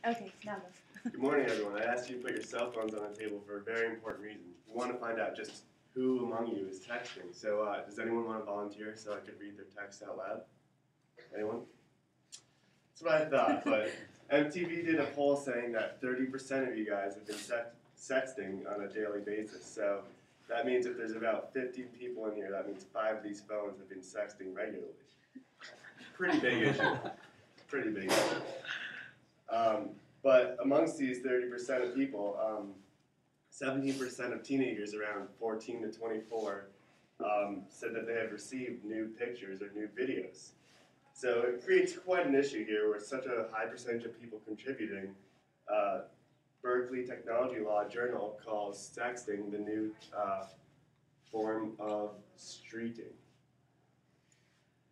Okay, now go. Good morning, everyone. I asked you to put your cell phones on the table for a very important reason. We want to find out just who among you is texting. So does anyone want to volunteer so I could read their text out loud? Anyone? That's what I thought, but MTV did a poll saying that 30% of you guys have been sexting on a daily basis. So that means if there's about 50 people in here, that means 5 of these phones have been sexting regularly. Pretty big issue. Pretty big issue. But amongst these 30% of people, 17% of teenagers around 14 to 24 said that they have received nude pictures or nude videos. So it creates quite an issue here where such a high percentage of people contributing. Berkeley Technology Law Journal calls sexting the new form of streaking,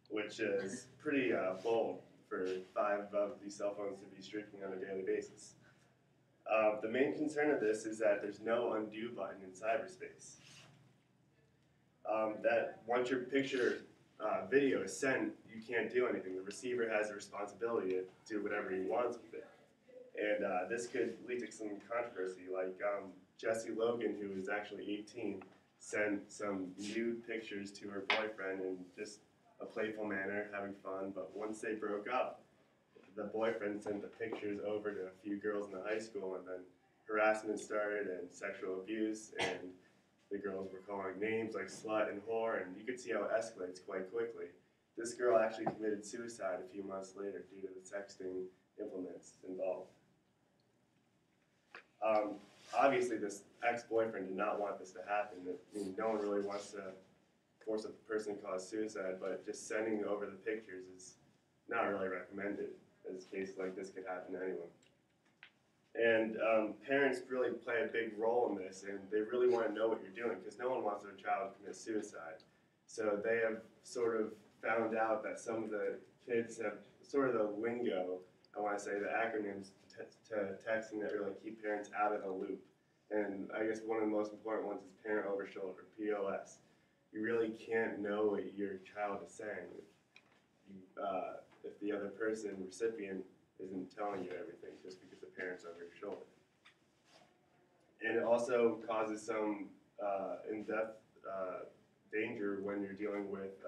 which is pretty bold for 5 of these cell phones to be streaking on a daily basis. The main concern of this is that there's no undo button in cyberspace. That once your picture video is sent, you can't do anything. The receiver has the responsibility to do whatever he wants with it. And this could lead to some controversy, like Jessie Logan, who is actually 18, sent some nude pictures to her boyfriend in just a playful manner, having fun, but once they broke up, the boyfriend sent the pictures over to a few girls in the high school, and then harassment started and sexual abuse, and the girls were calling names like slut and whore, and you could see how it escalates quite quickly. This girl actually committed suicide a few months later due to the sexting implements involved. Obviously, this ex-boyfriend did not want this to happen. I mean, no one really wants to force a person to cause suicide, but just sending over the pictures is not really recommended, as a case like this could happen to anyone. And parents really play a big role in this, and they really want to know what you're doing, because no one wants their child to commit suicide. So they have sort of found out that some of the kids have sort of the lingo, I want to say, the acronyms to texting that really keep parents out of the loop. And I guess one of the most important ones is parent over shoulder, POS. You really can't know what your child is saying if the other person, recipient, isn't telling you everything just because the parent's over your shoulder. And it also causes some in-depth danger when you're dealing with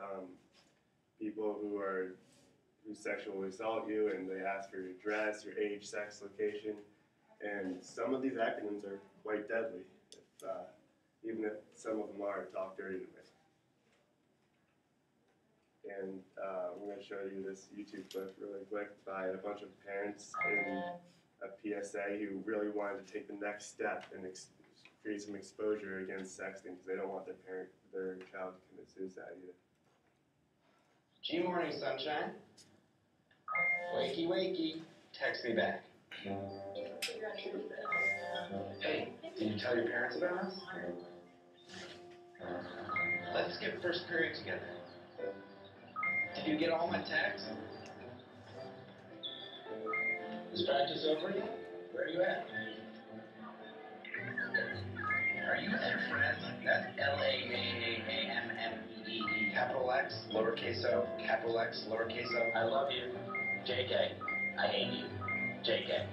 people who sexually assault you, and they ask for your address, your age, sex, location, and some of these acronyms are quite deadly, even if some of them are talk dirty to me. And I'm going to show you this YouTube clip really quick by a bunch of parents in a PSA who really wanted to take the next step and create some exposure against sexting because they don't want their child to commit suicide either. G morning, sunshine. Wakey, wakey. Text me back. Hey, did you tell your parents about us? Let's skip first period together. Did you get all my texts? Is practice over yet? Where are you at? Are you their friend? That's L-A-A-A-M-M-E-E. Capital X, lowercase o, capital X, lowercase o. I love you. JK. I hate you. JK.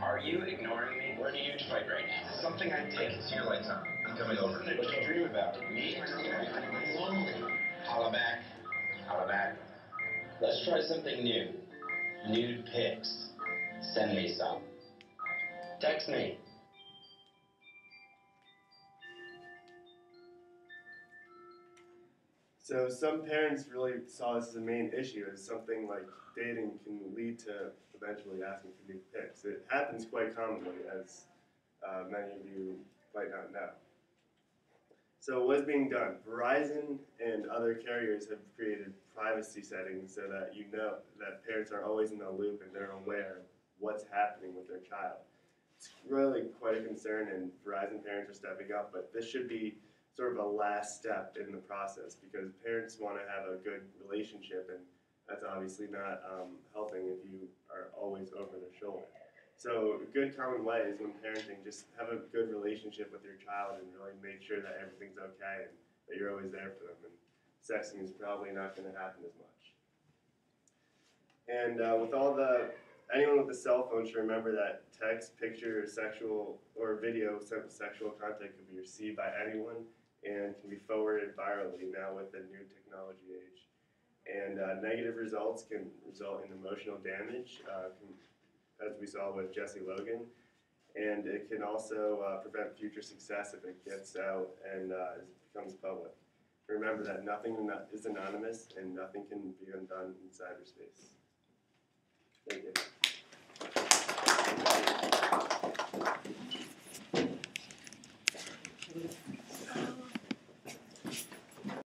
Are you ignoring me? We're in a huge fight right now. Something I did. See your lights on. I'm coming over. What did you dream about? Me? I'm lonely. Holla back. Holla back. Let's try something new. Nude pics. Send me some. Text me. So some parents really saw this as a main issue, as something like dating can lead to eventually asking for nude pics. It happens quite commonly, as many of you might not know. So what's being done? Verizon and other carriers have created privacy settings so that you know that parents are always in the loop and they're aware of what's happening with their child. It's really quite a concern, and Verizon parents are stepping up, but this should be sort of a last step in the process because parents want to have a good relationship, and that's obviously not helping if you are always over their shoulder. So a good common way is when parenting, just have a good relationship with your child and really make sure that everything's okay and that you're always there for them. And sexting is probably not going to happen as much. And with all the anyone with a cell phone should remember that text, picture, sexual, or video sexual content can be received by anyone and can be forwarded virally now with the new technology age. And negative results can result in emotional damage, as we saw with Jesse Logan. And it can also prevent future success if it gets out and becomes public. Remember that nothing is anonymous and nothing can be undone in cyberspace. Thank you.